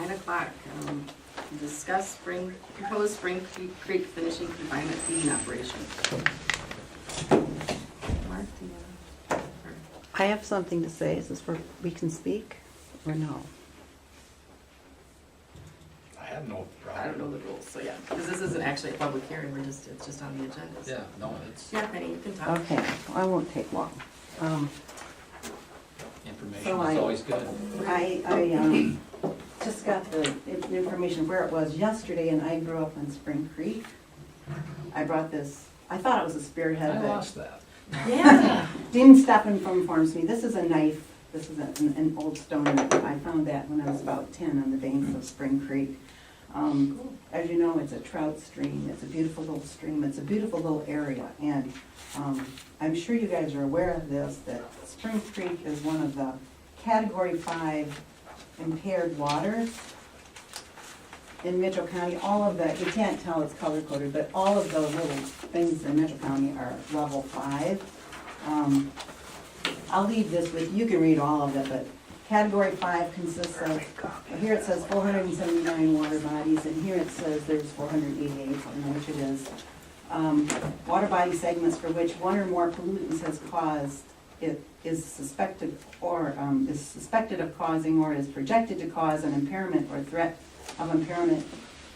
9 o'clock, discuss proposed Spring Creek finishing confinement feeding operation. Mark, do you wanna- I have something to say. Is this where we can speak or no? I have no I don't know problem. the rules, so yeah, because this isn't actually a public hearing, it's just on the agenda. so- Yeah, no, it's, Yeah, Penny, you can talk. Okay, I won't take long. information So is I- always good. I just got the information where it was yesterday, and I grew up on Spring Creek. I brought this, I thought it was a spearhead, I but lost that. Yeah. Dean Steffen informs me, this is a knife, this is an old stone knife. I found that when I was about 10 on the banks of Spring Creek. As you know, it's a trout stream, it's a beautiful little stream, it's a beautiful little area, and I'm sure you guys are aware of this, that Spring Creek is one of the Category 5 impaired waters in Mitchell County. All of the, you can't tell it's color coded, but all of the little things in Mitchell County are level 5. I'll leave this with, you can read all of it, but Category 5 consists of, here it says 479 water bodies, and here it says there's 488, I don't know which it is. Water body segments for which one or more pollutants has caused, it is suspected of causing or is projected to cause an impairment or threat of impairment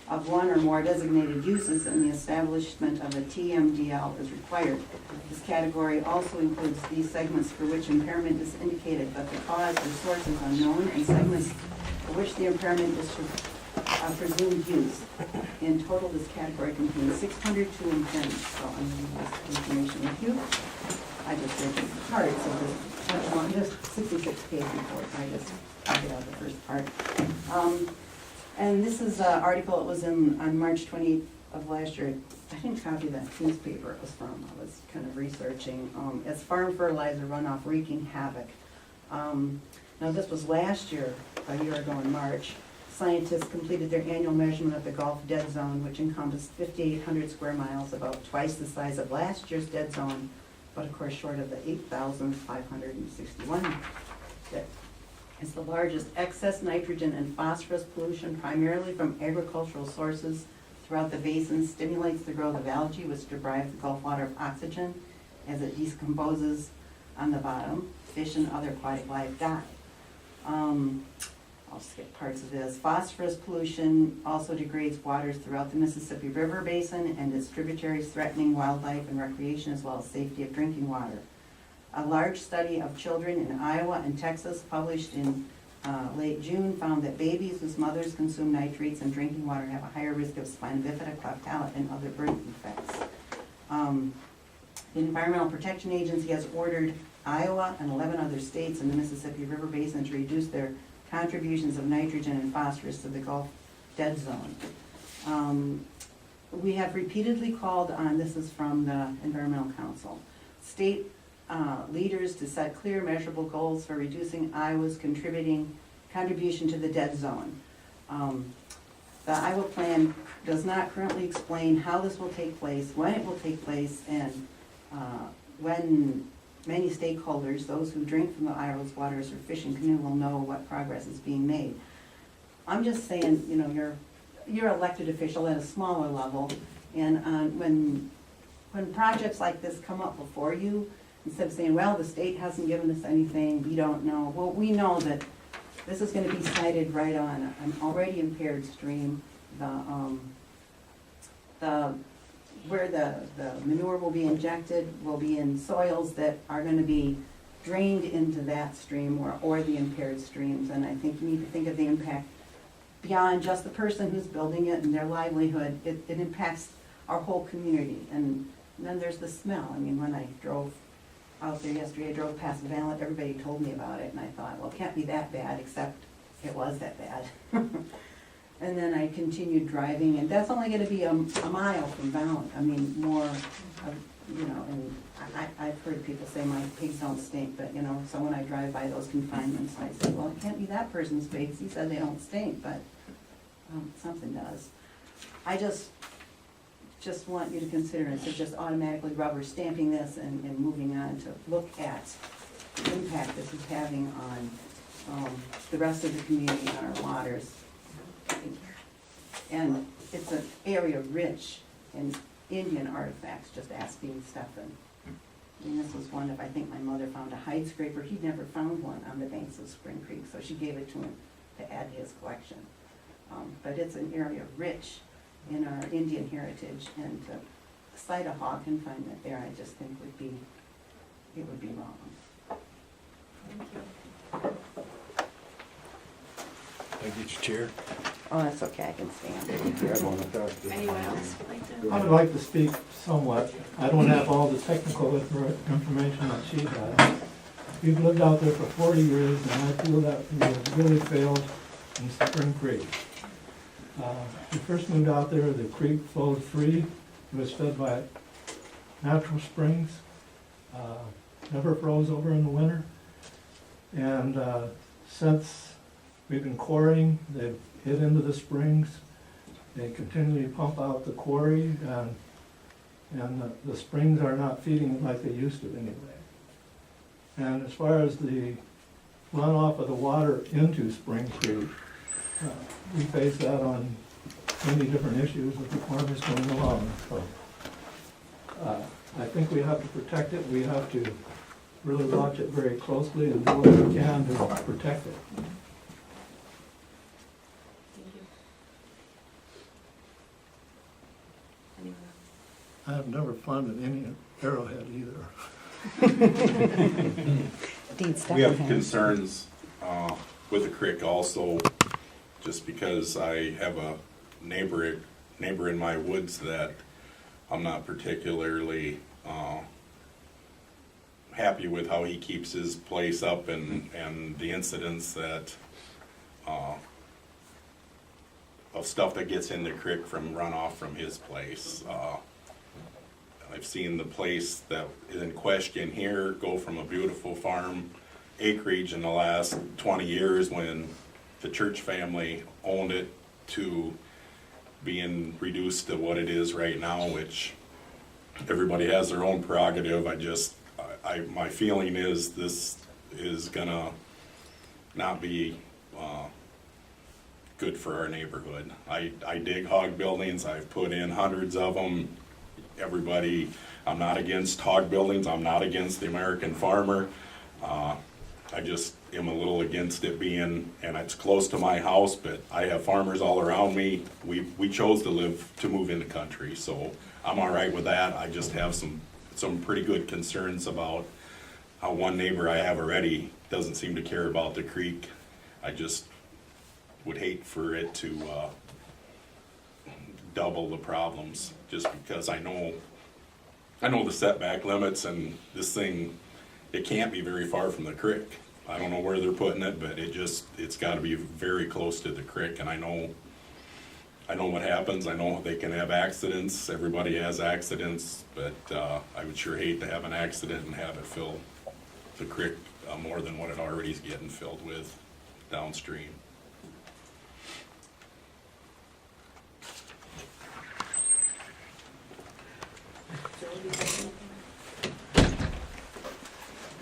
of one or more designated uses, and the establishment of a TMDL is required. This category also includes these segments for which impairment is indicated, but the cause or source is unknown, and segments for which the impairment is presumed use. In total, this category contains 602 impairments, so I'm going to use this information with you. I just read the part, so just 66 page report, I just get out the first part. And this is an article, it was on March 28th of last year. I didn't copy that newspaper it was from, I was kind of researching. It's farm fertilizer runoff wreaking havoc. Now this was last year, a year ago in March. Scientists completed their annual measurement of the Gulf Dead Zone, which encompassed 5,800 square miles, about twice the size of last year's dead zone, but of course short of the 8,561. It's the largest excess nitrogen and phosphorus pollution, primarily from agricultural sources throughout the basin, stimulates the growth of algae, which deprives the Gulf water of oxygen as it decomposes on the bottom. Fish and other aquatic life die. I'll skip parts of this. Phosphorus pollution also degrades waters throughout the Mississippi River Basin and its tributaries, threatening wildlife and recreation as well as safety of drinking water. A large study of children in Iowa and Texas published in late June found that babies whose mothers consume nitrates in drinking water have a higher risk of spina bifida, cleft palate, and other birth defects. The Environmental Protection Agency has ordered Iowa and 11 other states in the Mississippi River Basin to reduce their contributions of nitrogen and phosphorus to the Gulf Dead Zone. We have repeatedly called on, this is from the Environmental Council, state leaders to set clear, measurable goals for reducing Iowa's contribution to the dead zone. The Iowa plan does not currently explain how this will take place, when it will take place, and when many stakeholders, those who drink from the Iowa's waters or fish and canoe, will know what progress is being made. I'm just saying, you know, you're an elected official at a smaller level, and when projects like this come up before you, instead of saying, well, the state hasn't given us anything, we don't know. Well, we know that this is going to be sited right on an already impaired stream. Where the manure will be injected will be in soils that are going to be drained into that stream or the impaired streams. And I think you need to think of the impact beyond just the person who's building it and their livelihood. It impacts our whole community. And then there's the smell. I mean, when I drove out there yesterday, I drove past Valent, everybody told me about it, and I thought, well, it can't be that bad, except it was that bad. And then I continued driving, and that's only gonna be a mile from Valent. I mean, more, you know, and I've heard people say my pigs don't stink, but, you know, so when I drive by those confinements, I say, well, it can't be that person's pigs, he said they don't stink, but something does. I just want you to consider, instead of just automatically rubber stamping this and moving on, to look at the impact this is having on the rest of the community and our waters. And it's an area rich in Indian artifacts, just ask Dean Stephan. And this was one of, I think my mother found a hide scraper. He'd never found one on the banks of Spring Creek, so she gave it to him to add to his collection. But it's an area rich in our Indian heritage, and to cite a hog confinement there, I just think would be, it would be wrong. Thank you. Thank you, Chair. Oh, that's okay, I can stand. Anyone else would like to? I would like to speak somewhat. I don't have all the technical information that she has. We've lived out there for 40 years, and I feel that we have really failed in Spring Creek. We first moved out there, the creek flowed free. It was fed by natural springs, never froze over in the winter. And since we've been quarrying, they've hit into the springs. They continually pump out the quarry, and the springs are not feeding like they used to anyway. And as far as the runoff of the water into Spring Creek, we face that on many different issues with the farmers going along. So I think we have to protect it. We have to really watch it very closely and do what we can to protect it. Thank you. Anyone else? I've never funded any arrowhead either. We have concerns with the creek also, just because I have a neighbor in my woods that I'm not particularly happy with how he keeps his place up, and the incidents that of stuff that gets in the creek from runoff from his place. I've seen the place that is in question here go from a beautiful farm acreage in the last 20 years when the church family owned it to being reduced to what it is right now, which everybody has their own prerogative. My feeling is this is gonna not be good for our neighborhood. I dig hog buildings, I've put in hundreds of them. Everybody, I'm not against hog buildings, I'm not against the American farmer. I just am a little against it being, and it's close to my house, but I have farmers all around me. We chose to move in the country, so I'm all right with that. I just have some pretty good concerns about how one neighbor I have already doesn't seem to care about the creek. I just would hate for it to double the problems, just because I know the setback limits, and this thing, it can't be very far from the creek. I don't know where they're putting it, but it's gotta be very close to the creek, and I know what happens. I know they can have accidents, everybody has accidents, but I would sure hate to have an accident and have it fill the creek more than what it already is getting filled with downstream.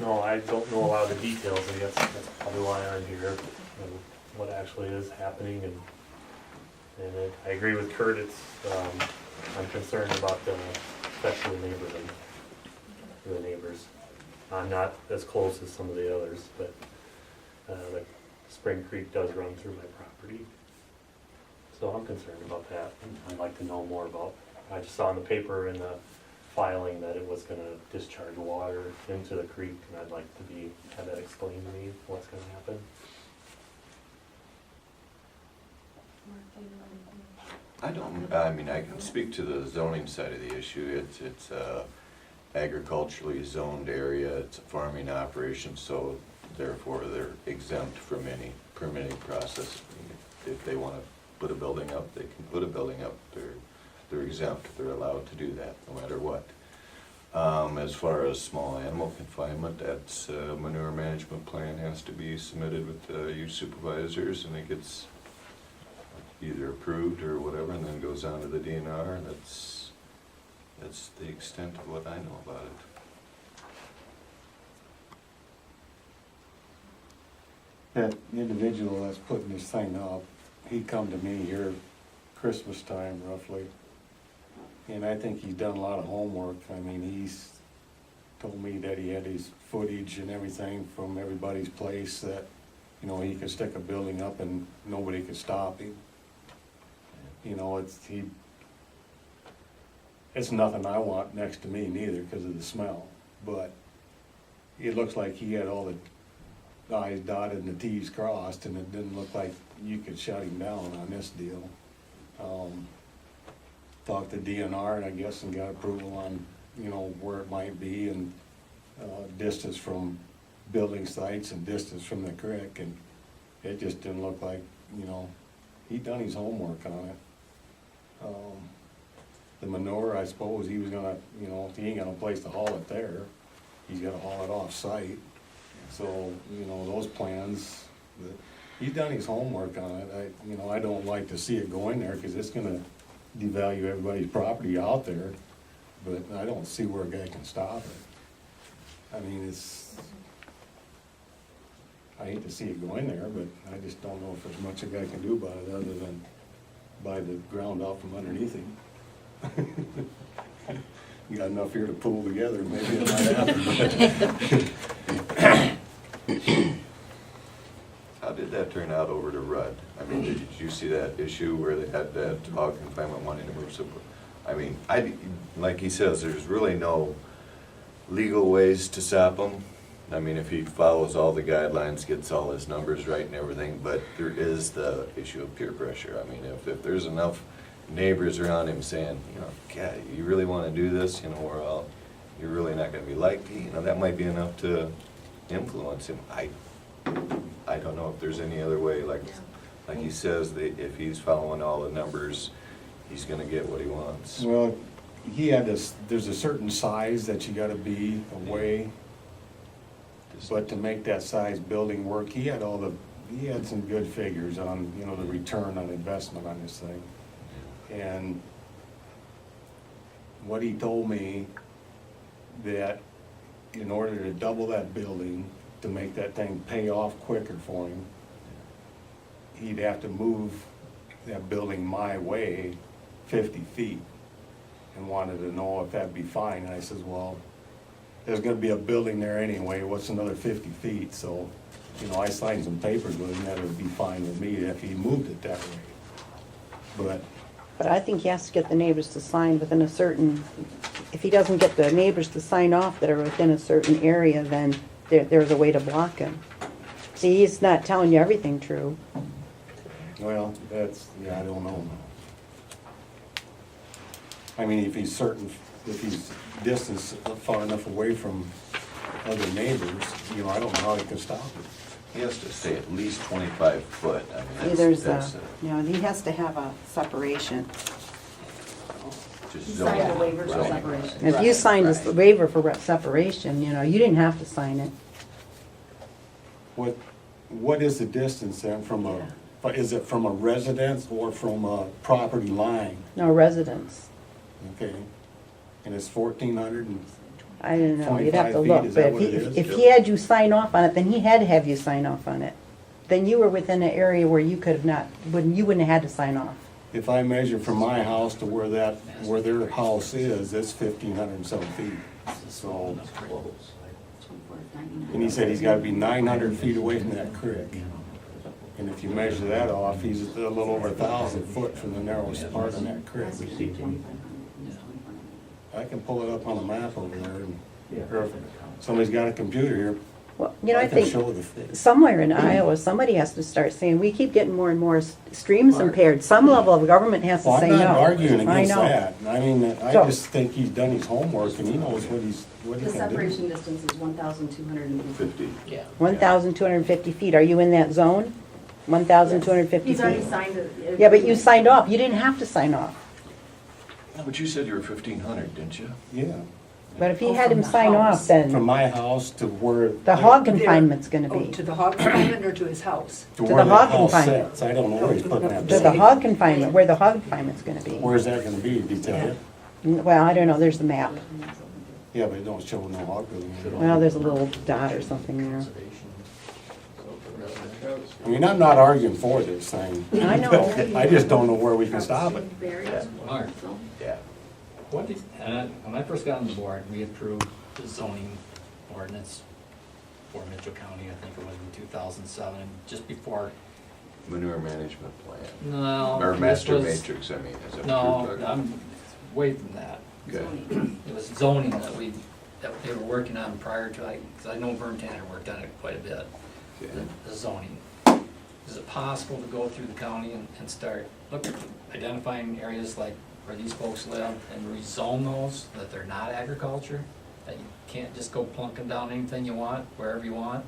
No, I don't know a lot of the details, I guess that's probably why I'm here, and what actually is happening, and I agree with Kurt, I'm concerned about especially the neighborhood, the neighbors. I'm not as close as some of the others, but the Spring Creek does run through my property. So I'm concerned about that, and I'd like to know more about, I just saw in the paper in the filing that it was gonna discharge water into the creek, and I'd like to have that explained to me, what's gonna happen. I can speak to the zoning side of the issue. It's a agriculturally zoned area, it's a farming operation, so therefore they're exempt from any permitting process. If they wanna put a building up, they can put a building up. They're exempt, they're allowed to do that, no matter what. As far as small animal confinement, that's manure management plan has to be submitted with your supervisors, and it gets either approved or whatever, and then goes on to the DNR. That's the extent of what I know about it. That individual that's putting this thing up, he come to me here Christmas time roughly. And I think he's done a lot of homework. I mean, he's told me that he had his footage and everything from everybody's place that, you know, he could stick a building up and nobody could stop him. You know, it's nothing I want next to me neither because of the smell, but it looks like he had all the I's dotted and the T's crossed, and it didn't look like you could shut him down on this deal. Talked to DNR, and I guess, and got approval on, you know, where it might be, and distance from building sites and distance from the creek, and it just didn't look like, you know, he'd done his homework on it. The manure, I suppose he was gonna, you know, if he ain't got no place to haul it there, he's gotta haul it off-site. So, you know, those plans, he's done his homework on it. I don't like to see it go in there, cause it's gonna devalue everybody's property out there, but I don't see where a guy can stop it. I mean, I hate to see it go in there, but I just don't know if there's much a guy can do about it other than buy the ground out from underneath him. You got enough here to pull together, maybe it might happen. How did that turn out over to Rudd? I mean, did you see that issue where they had that hog confinement wanting to move some? I mean, like he says, there's really no legal ways to stop him. I mean, if he follows all the guidelines, gets all his numbers right and everything, but there is the issue of peer pressure. I mean, if there's enough neighbors around him saying, you know, God, you really want to do this, you know, or you're really not going to be liked, you know, that might be enough to influence him. I don't know if there's any other way, like he says, if he's following all the numbers, he's going to get what he wants. Well, he had this, there's a certain size that you gotta be away, but to make that size building work, he had some good figures on, you know, the return on investment on this thing. And what he told me, that in order to double that building, to make that thing pay off quicker for him, he'd have to move that building my way 50 feet, and wanted to know if that'd be fine. And I says, well, there's gonna be a building there anyway, what's another 50 feet? So, you know, I signed some papers with him that it would be fine with me if he moved it that way. But I think he has to get the neighbors to sign within a certain, if he doesn't get the neighbors to sign off that are within a certain area, then there's a way to block him. See, he's not telling you everything true. Well, I don't know. I mean, if he's distance far enough away from other neighbors, you know, I don't know how he can stop it. He has to stay at least 25 foot. I mean, There's that's he has to have a separation. just He zone. signed a waiver for Right. separation. If you signed a waiver for separation, you know, you didn't have to sign it. What is the distance then is it from a residence or from a property line? No residence. Okay, and it's 1,400 and, I don't know, you'd have to 25 feet, look, is but that what it is? if he had you sign off on it, then he had to have you sign off on it. Then you were within an area where you could have not, you wouldn't have had to sign off. if I measure from my house to where their house is, it's 1,500 and some feet. So, and he said he's gotta be 900 feet away from that creek. And if you measure that off, he's a little over 1,000 foot from the narrowest part of that creek. I can pull it up on a map over there, or if somebody's got a computer here, Well, you know, I can think show the thing. somewhere in Iowa, somebody has to start saying, we keep getting more and more streams impaired. Some level of government has to Well, say I'm no. not arguing I against know. that. I mean, I So- just think he's done his homework and he knows what he The can do. separation distance is 1,250. 50. 1,250 feet. Are you in that zone? 1,250 He's already feet? signed it. Yeah, but you signed off. You didn't have to sign off. But you said you were 1,500, didn't you? Yeah, But if he Oh, had from him the sign off, house. from then my house to where. the hog confinement's gonna Oh, be. to the hog confinement or to his house? To the where that hog house confinement. sits. I don't know where he's putting that. To the building. hog confinement, where the hog confinement's gonna be. Where's that gonna be, did you tell you? Well, I don't know. There's the map. Yeah, but it don't show no hog building. Well, there's a little dot or something there. I mean, I'm not arguing for this thing. I know. but I just don't know where we can stop it. Mark, Yeah. what did, when I first got on the board, we approved the zoning ordinance for Mitchell County, I think it was in 2007, just before, Manure management plan. no. Or this master was- matrix, I mean, is that what you're No, talking about? I'm way from that. Okay. It was zoning that they were working on prior to, because I know Vern Tanner worked on it quite a bit, Okay. the zoning. Is it possible to go through the county and start, identifying areas like where these folks live and rezone those, that they're not agriculture? That you can't just go plunking down anything you want, wherever you want?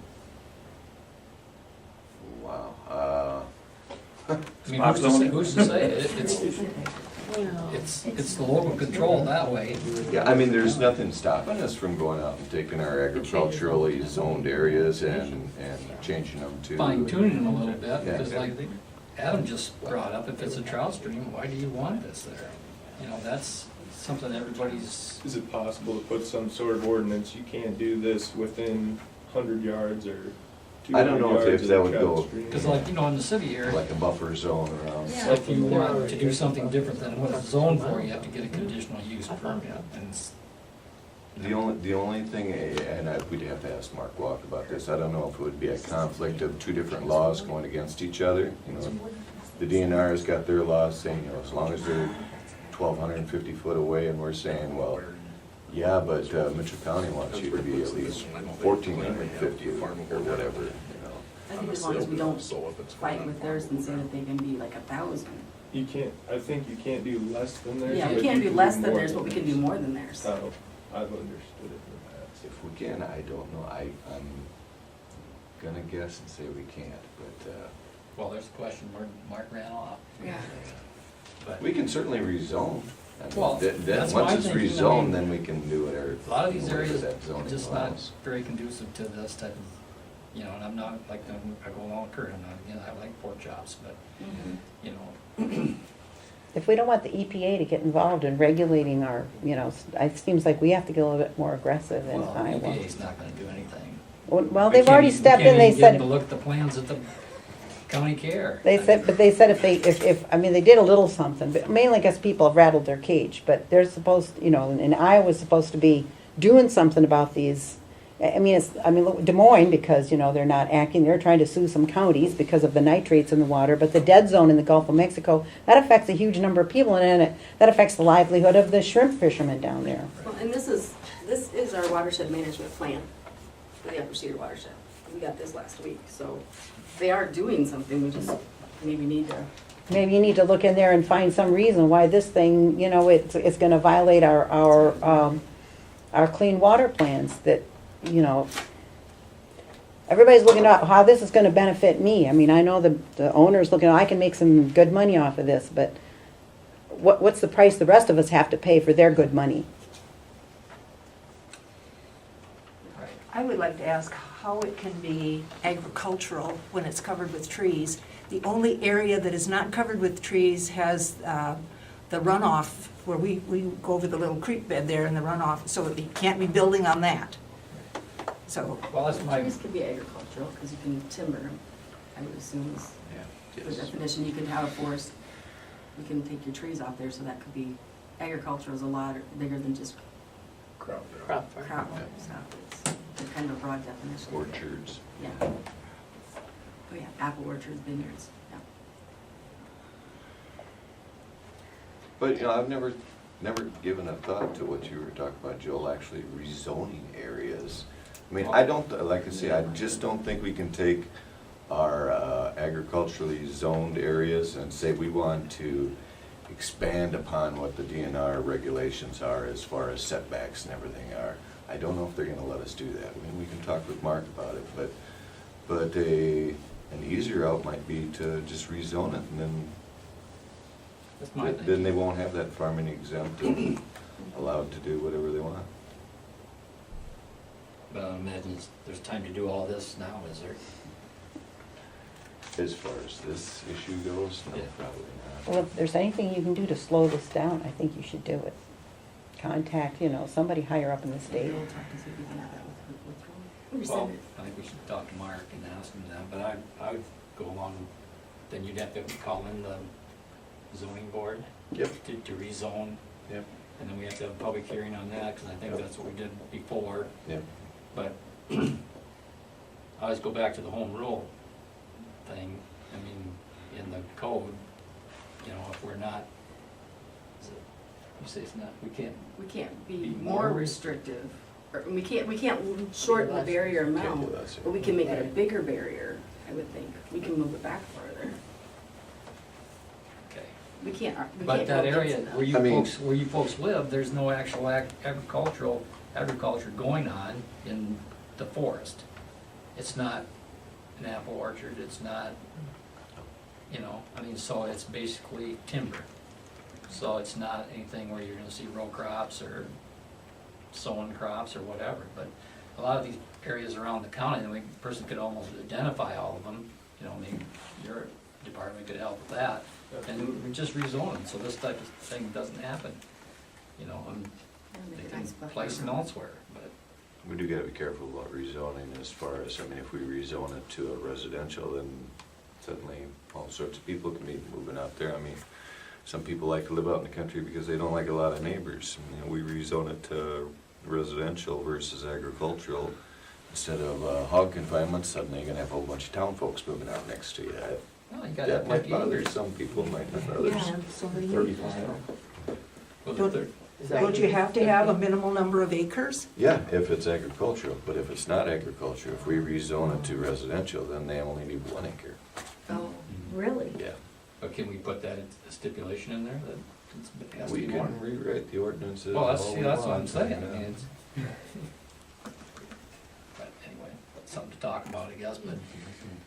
Wow. I mean, who's to say? It's the local control that way. Yeah, I mean, there's nothing stopping us from going out and taking our agriculturally zoned areas and changing them to. Fine tuning them a little bit, Yeah. because like Adam just brought up, if it's a trout stream, why do you want this there? You know, that's something everybody's, Is it possible to put some sort of ordinance, you can't do this within 100 yards or 200 yards? I don't know if of that the would trout go- stream? because like, you know, in the city here, Like a buffer zone around. Yeah. if you want to do something different than what it's zoned for, you have to get a conditional use permit. And it's- The only thing, we'd have to ask Mark Walk about this, I don't know if it would be a conflict of two different laws going against each other, you know. The DNR's got their laws saying, you know, as long as they're 1,250 foot away, and we're saying, well, yeah, but Mitchell County wants you to be at least 1,450 or whatever, you know. I think as long as we don't fight with theirs and say that they can be like 1,000. You can't, I think you can't do less than theirs. Yeah, we but can't you do can less than more theirs, but we can do more than theirs. Oh, I've understood it in that. If we can, I don't know, I'm gonna guess and say we can't, but Well, there's a question where Mark ran off. Yeah. But we can certainly rezone. I mean, Well, then, that's once my it's thinking, I mean, rezoned, then we can do whatever. a lot of these whatever areas that are zoning just not allows. very conducive to this type of, you know, and I'm not, like, I go along with Kurt, I'm not, you know, I like pork chops, but, you know, If we don't want the EPA to get involved in regulating our, you know, it seems like we have to get a little bit more aggressive in well, Iowa. EPA's not gonna do anything. Well, We they've can't already even- stepped we in, can't they even get them said, to look at the plans at the county care. they said, but they said if, I mean, they did a little something, but mainly because people have rattled their cage, but they're supposed, you know, and Iowa's supposed to be doing something about these. I mean, look, Des Moines, because, you know, they're not acting, they're trying to sue some counties because of the nitrates in the water, but the dead zone in the Gulf of Mexico, that affects a huge number of people, and that affects the livelihood of the shrimp fishermen down there. Well, and this is our watershed management plan for the Upper Cedar watershed. We got this last week, so they are doing something, we just maybe need to. Maybe you need to look in there and find some reason why this thing, you know, it's gonna violate our clean water plans that, you know, everybody's looking at how this is gonna benefit me. I mean, I know the owner's looking, I can make some good money off of this, but what's the price the rest of us have to pay for their good money? I would like to ask how it can be agricultural when it's covered with trees. The only area that is not covered with trees has the runoff, where we go over the little creek bed there and the runoff, so you can't be building on that. So, Well, that's my, Trees could be agricultural, because you can timber them, I would assume is Yeah, the yes. definition. You can have a forest, you can take your trees off there, so that could be, agriculture is a lot bigger than just crop. So it's kind of a broad definition. Orchards. Yeah. Oh yeah, apple orchards, vineyards, yeah. But, you know, I've never given a thought to what you were talking about, Joel, actually rezoning areas. I mean, I don't, like I say, I just don't think we can take our agriculturally zoned areas and say we want to expand upon what the DNR regulations are as far as setbacks and everything are. I don't know if they're gonna let us do that. I mean, we can talk with Mark about it, but an easier route might be to just rezone it, and that's my then they thinking. won't have that farming exempt and allowed to do whatever they want. But I imagine there's time to do all this now, is there? As far as this issue goes, no, Yeah. probably not. Well, if there's anything you can do to slow this down, I think you should do it. Contact, you know, somebody higher up in the state. We'll talk to see if we can have that with Well, I think we should talk to Mark and ask him that, but I would go along, then you'd have to call in the zoning board Yep. to rezone. Yep. And then we have to have a public hearing on that, because I think that's what we did before. Yep. But I always go back to the home rule thing. I mean, in the code, you know, if we're not, is it, you say it's not, we can't be Be more more restrictive, or we can't shorten the barrier Can't amount, do that, so- but we can make it a bigger barrier, I would think. We can move it back further. okay. We can't But that go area against where enough. you folks live, there's no actual agriculture going on in the forest. It's not an apple orchard, it's not, you know, I mean, so it's basically timber. So it's not anything where you're gonna see row crops or sowing crops or whatever, but a lot of these areas around the county, the person could almost identify all of them, you know, maybe your department could help with that. And we just rezone them, so this type of thing doesn't happen, you know, and they can place them elsewhere, but. We do gotta be careful about rezoning as far as, I mean, if we rezone it to a residential, then suddenly all sorts of people can be moving out there. I mean, some people like to live out in the country because they don't like a lot of neighbors. You know, we rezone it to residential versus agricultural. Instead of hog confinement, suddenly you're gonna have a whole bunch of town folks moving out next to you. Well, you gotta That have might 50 bother acres. some people, might not others. Yeah, so many. 35. Well, Don't- they're- Don't you have to have a minimal number of acres? Yeah, if it's agricultural, but if it's not agriculture, if we rezone it to residential, then they only need 1 acre. Oh, Really? Yeah. But can we put that a stipulation in there that it has to We be more? can rewrite the ordinances. Well, all we that's what I'm want, saying, I yeah. mean, it's. But anyway, that's something to talk about, I guess, but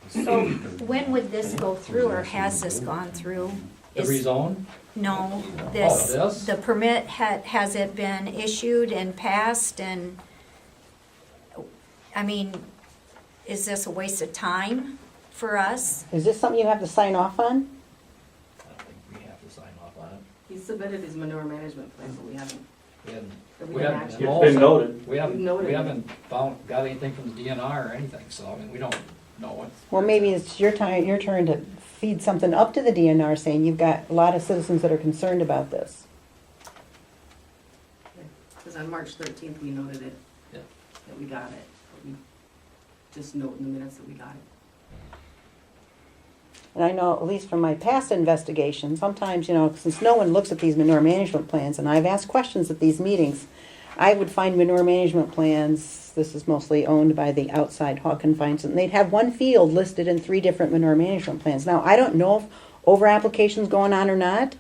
So when would this go through, or has this gone through? the Is- rezone, No, this? the permit, has it been issued and passed and, I mean, is this a waste of time for us? Is this something you have to sign off on? I don't think we have to sign off on it. he submitted his manure management plan, but we haven't. We haven't. But we We can haven't. actually- It's been noted. We haven't, We've noted we it. haven't got anything from the DNR or anything, so I mean, we don't know what. Well, maybe it's your turn to feed something up to the DNR saying you've got a lot of citizens that are concerned about this. Because on March 13th, we noted it, Yeah. that we got it. But we just note in the minutes that we got it. And I know, at least from my past investigation, sometimes, you know, since no one looks at these manure management plans, and I've asked questions at these meetings, I would find manure management plans, this is mostly owned by the outside hog confinements, and they'd have one field listed in 3 different manure management plans. Now, I don't know if over-application's going on or not.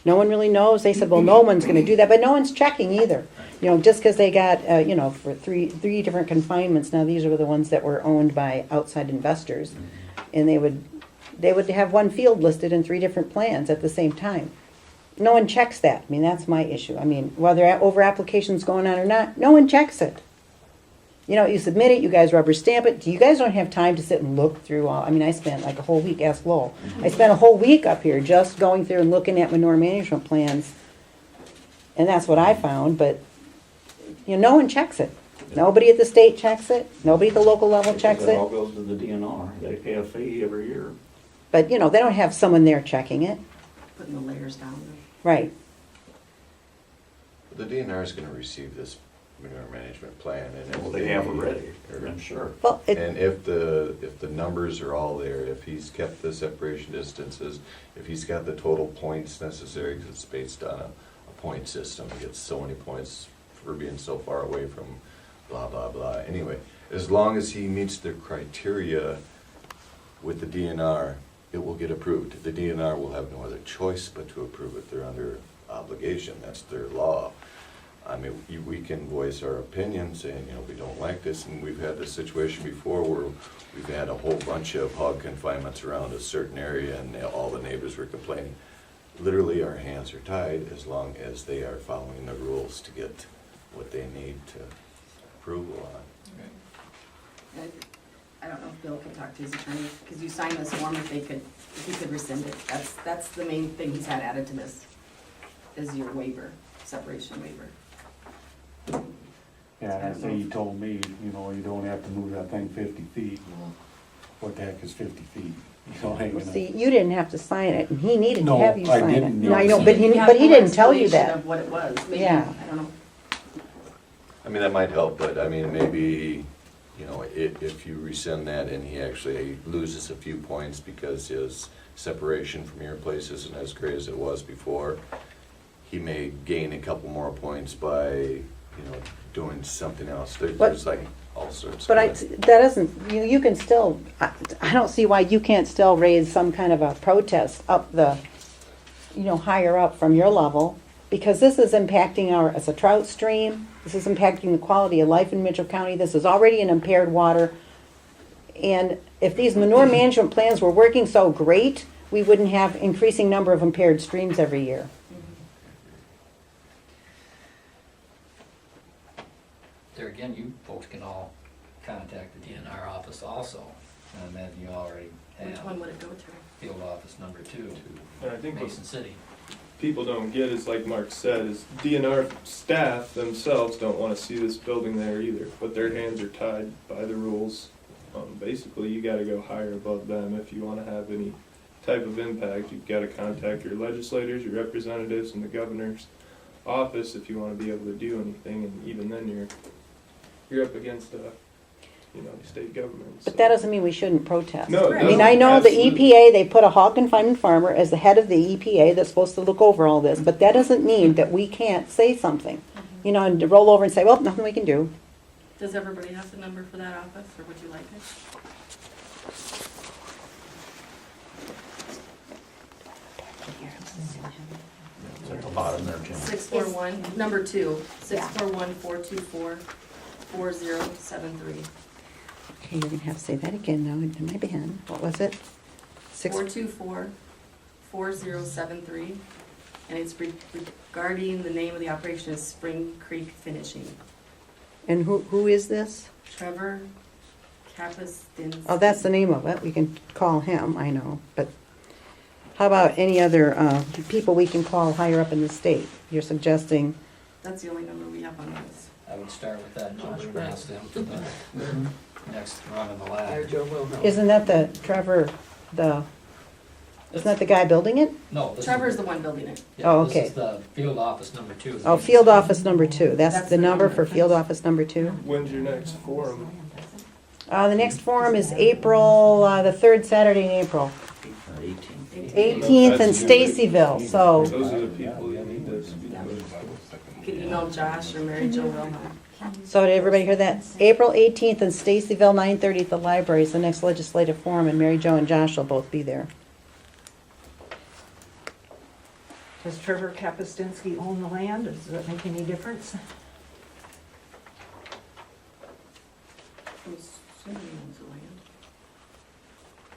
No one really knows. They said, well, no one's gonna do that, but no one's checking either. You know, just because they got, you know, for three different confinements, now these are the ones that were owned by outside investors. And they would have one field listed in 3 different plans at the same time. No one checks that. I mean, that's my issue. I mean, whether over-application's going on or not, no one checks it. You know, you submit it, you guys rubber stamp it. You guys don't have time to sit and look through all, I mean, I spent like a whole week, ask Lowell. I spent a whole week up here just going through and looking at manure management plans. And that's what I found, but, you know, no one checks it. Nobody at the state checks it. Nobody at the local level checks It all it. goes to the DNR. They pay a fee every year. But, you know, they don't have someone there checking it. Putting the layers down. Right. The DNR is gonna receive this manure management plan, and if Well, they have already, I'm sure. Well, And if the numbers are all there, if he's kept the separation distances, if he's got the total points necessary, because it's based on a point system, he gets so many points for being so far away from blah, blah, blah. Anyway, as long as he meets the criteria with the DNR, it will get approved. The DNR will have no other choice but to approve it. They're under obligation, that's their law. I mean, we can voice our opinion saying, you know, we don't like this, and we've had this situation before where we've had a whole bunch of hog confinements around a certain area and all the neighbors were complaining. Literally, our hands are tied as long as they are following the rules to get what they need to approval on. I don't know if Bill could talk to his attorney, because you signed this form, if he could rescind it. That's the main thing he's had added to this, is your waiver, separation waiver. Yeah, and I say you told me, you know, you don't have to move that thing 50 feet. Well, what the heck is 50 feet? You know, ain't Well, gonna- see, you didn't have to sign it, and he needed to No, have you I sign it. didn't No, I need know, to but sign he, it. but he didn't tell you Explanation that. of what it was, maybe, Yeah. I don't know. I mean, that might help, but I mean, maybe, you know, if you rescind that and he actually loses a few points because his separation from your place isn't as great as it was before, he may gain a couple more points by, you know, doing something else. There's like all sorts of. But that doesn't, you can still, I don't see why you can't still raise some kind of a protest up the, you know, higher up from your level, because this is impacting it's a trout stream, this is impacting the quality of life in Mitchell County, this is already an impaired water. And if these manure management plans were working so great, we wouldn't have increasing number of impaired streams every year. There again, you folks can all contact the DNR office also, and I imagine you already have. Which one would it go to? Field office number 2, And I think what Mason City. people don't get is, like Mark said, is DNR staff themselves don't wanna see this building there either, but their hands are tied by the rules. Basically, you gotta go higher above them if you wanna have any type of impact. You've gotta contact your legislators, your representatives, and the governor's office if you wanna be able to do anything, and even then you're up against you know, the state government. But that doesn't mean we shouldn't protest. No, I mean, I know the absolutely. EPA, they put a hog confinement farmer as the head of the EPA that's supposed to look over all this, but that doesn't mean that we can't say something, you know, and to roll over and say, well, nothing we can do. Does everybody have the number for that office, or would you like it? It's at the bottom there, Jim. 641, number 2, 641-424-4073. Okay, you're gonna have to say that again now in my pen. What was it? 424-4073, and it's regarding the name of the operation is Spring Creek Finishing. And who is this? Trevor Kapustin. Oh, that's the name of it. We can call him, I know, but how about any other people we can call higher up in the state? You're suggesting, That's the only number we have on this. I would start with that number and ask them for the next run of the ladder. isn't that the Trevor, isn't that the guy building it? No, this Trevor's is, the one building it. yeah, Oh, this okay. is the field office number 2. Oh, field office number 2. That's That's the the number number. for field office number 2? When's your next forum? The next forum is April, the third Saturday in April. 18th in Stacyville, so, Those are the people you need to speak with. You can email Josh or Mary Jo Wilhelm. so did everybody hear that? April 18th in Stacyville, 9:30 at the library is the next legislative forum, and Mary Jo and Josh will both be there. Does Trevor Kapustinski own the land? Does that make any difference? I'm assuming he owns the land.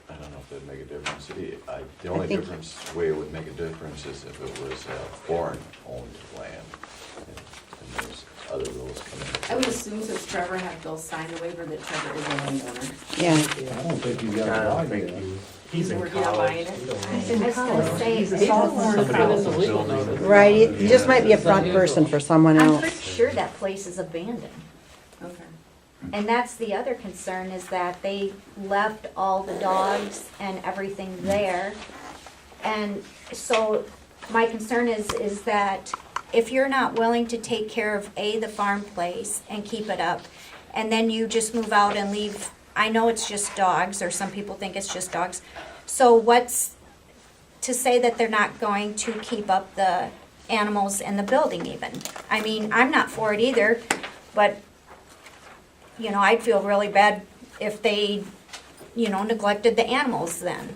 I don't know if that'd make a difference. The only think- way it would make a difference is if it was foreign-owned land. And there's other rules coming into I would play. assume since Trevor had Bill sign the waiver that Trevor is a landowner. Yeah, I don't think he's got a I don't right think there. he's in Working on college. buying it. We don't know. He's in I was gonna college. say, He's a it's sophomore in Somebody college. else's building. right, he just might be a front person for someone I'm else. pretty sure that place is abandoned. Okay. And that's the other concern, is that they left all the dogs and everything there. And so my concern is that if you're not willing to take care of the farm place and keep it up, and then you just move out and leave, I know it's just dogs, or some people think it's just dogs. So what's to say that they're not going to keep up the animals in the building even? I mean, I'm not for it either, but you know, I'd feel really bad if they, you know, neglected the animals then.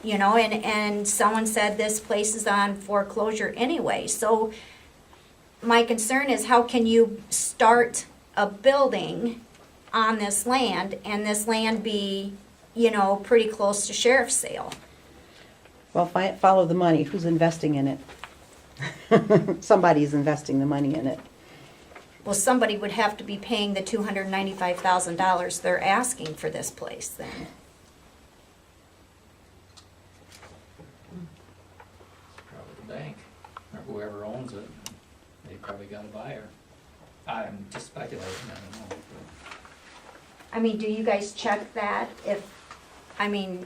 You know, and someone said this place is on foreclosure anyway. So my concern is, how can you start a building on this land and this land be, you know, pretty close to sheriff's sale? Well, follow the money. Who's investing in it? Somebody's investing the money in it. Well, somebody would have to be paying the $295,000 they're asking for this place then. Probably the bank, or whoever owns it. They probably got a buyer. I'm just speculating, I don't know. I mean, do you guys check that I mean,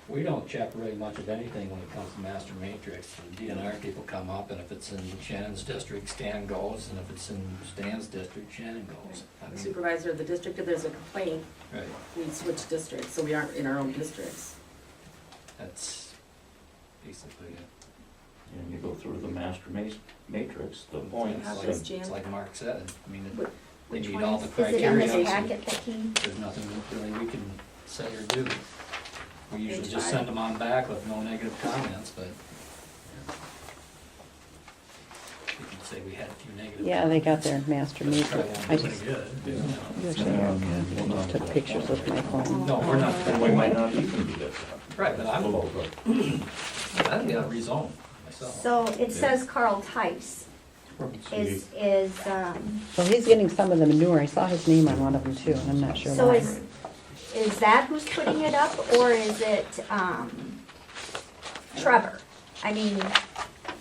We don't check really much of anything when it comes to master matrix. The DNR people come up, and if it's in Shannon's district, Stan goes, and if it's in Stan's district, Shannon goes. I The mean, supervisor of the district, if there's a complaint, right, we switch districts, so we aren't in our own districts. that's basically it. And you go through the master matrix, the points. Have It's this, like- Jan? It's like Mark said, I mean, Wh- they which meet one all is, the is it in criteria. this packet that he? There's nothing really we can say or do. We usually Page just 5. send them on back with no negative comments, but we can say we had a few negative. Yeah, they got their master But it matrix. probably I won't be just, pretty good, you know. usually I just took pictures with my phone. No, we're not. And we might not even do that. Right, but I'm, I think I'll rezone myself. So it says Carl Tice is, So he's getting some of the manure. I saw his name on one of them too, and I'm not sure so why. is that who's putting it up, or is it, Trevor? I mean,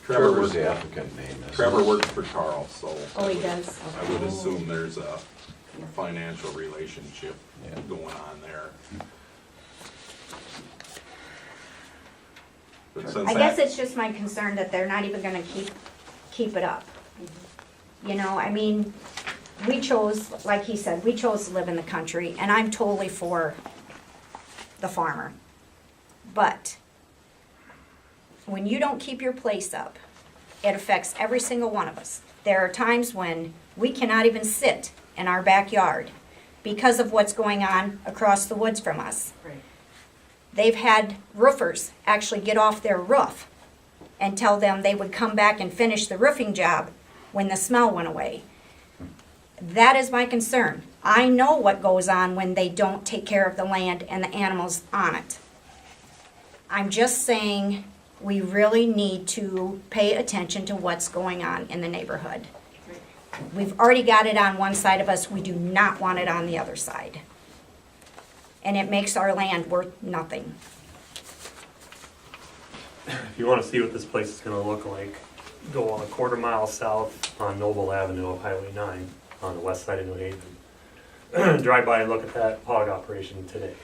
Trevor's the applicant name. isn't it? Trevor works for Carl, so. oh, he does? I would assume there's a financial relationship Yeah. going on there. But since I guess that- it's just my concern that they're not even gonna keep it up. You know, I mean, we chose, like he said, we chose to live in the country, and I'm totally for the farmer. But when you don't keep your place up, it affects every single one of us. There are times when we cannot even sit in our backyard because of what's going on across the woods from us. Right. They've had roofers actually get off their roof and tell them they would come back and finish the roofing job when the smell went away. That is my concern. I know what goes on when they don't take care of the land and the animals on it. I'm just saying we really need to pay attention to what's going on in the neighborhood. We've already got it on one side of us, we do not want it on the other side. And it makes our land worth nothing. If you wanna see what this place is gonna look like, go on a quarter mile south on Noble Avenue of Highway 9 on the west side of New Haven. Drive by and look at that hog operation today.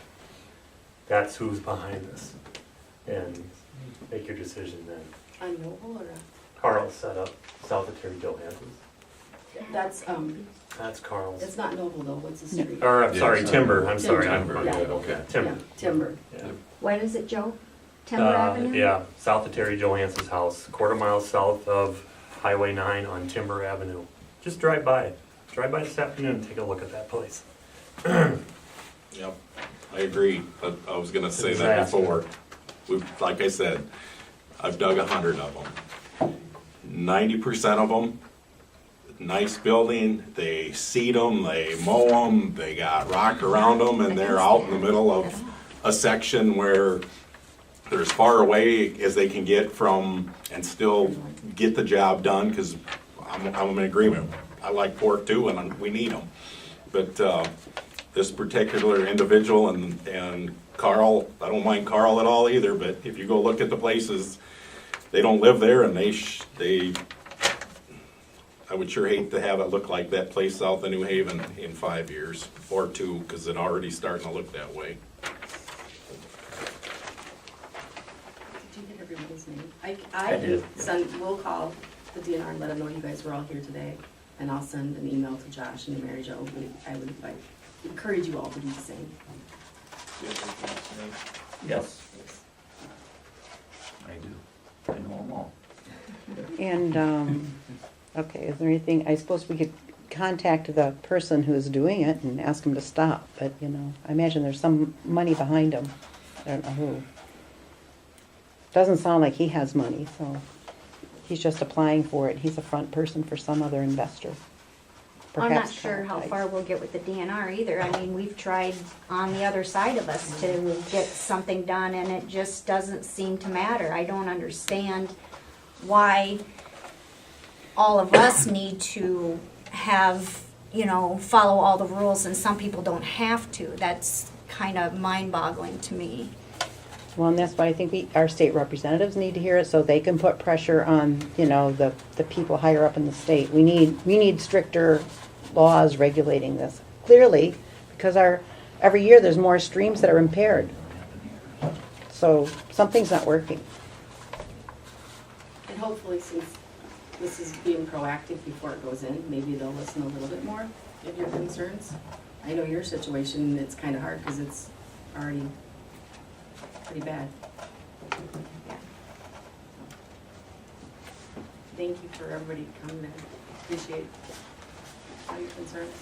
That's who's behind this. And make your decision then. On Noble or? Carl's set up south of Terry Johansson's. That's, That's Carl's. it's not Noble though, what's the street? Or, I'm Yeah, sorry, it's Timber, I'm sorry. Timber, I'm- yeah, okay. Timber. Yeah, Timber. Yeah. What is it, Joe? Timber Avenue? Yeah, south of Terry Johansson's house, quarter mile south of Highway 9 on Timber Avenue. Just drive by. Drive by this afternoon and take a look at that place. Yep, I agree. I was gonna say that Disaster. before. Like I said, I've dug 100 of them. 90% of them, nice building, they seed them, they mow them, they got rock around them, and they're out in the middle of a section where they're as far away as they can get from and still get the job done, because I'm in agreement. I like pork too, and we need them. But this particular individual and Carl, I don't mind Carl at all either, but if you go look at the places, they don't live there, and I would sure hate to have it look like that place south of New Haven in 5 years, or 2, because it already starting to look that way. Did you get everybody's name? I I did. we'll call the DNR and let them know you guys were all here today, and I'll send an email to Josh and to Mary Jo. I would encourage you all to do the same. Yes. I do. I know them all. And, okay, is there anything, I suppose we could contact the person who's doing it and ask him to stop, but, you know, I imagine there's some money behind him. I don't know who. Doesn't sound like he has money, so he's just applying for it. He's a front person for some other investor. I'm not Perhaps sure how Carl far we'll get with the DNR either. I mean, we've tried on the other side of us to get something done, and it just doesn't seem to matter. I don't understand why all of us need to have, you know, follow all the rules and some people don't have to. That's kind of mind-boggling to me. Well, and that's why I think our state representatives need to hear it, so they can put pressure on, you know, the people higher up in the state. We need stricter laws regulating this, clearly, because every year there's more streams that are impaired. So something's not working. And hopefully, since this is being proactive before it goes in, maybe they'll listen a little bit more of your concerns. I know your situation, it's kind of hard because it's already pretty bad. Yeah. Thank you for everybody coming in. Appreciate all your concerns.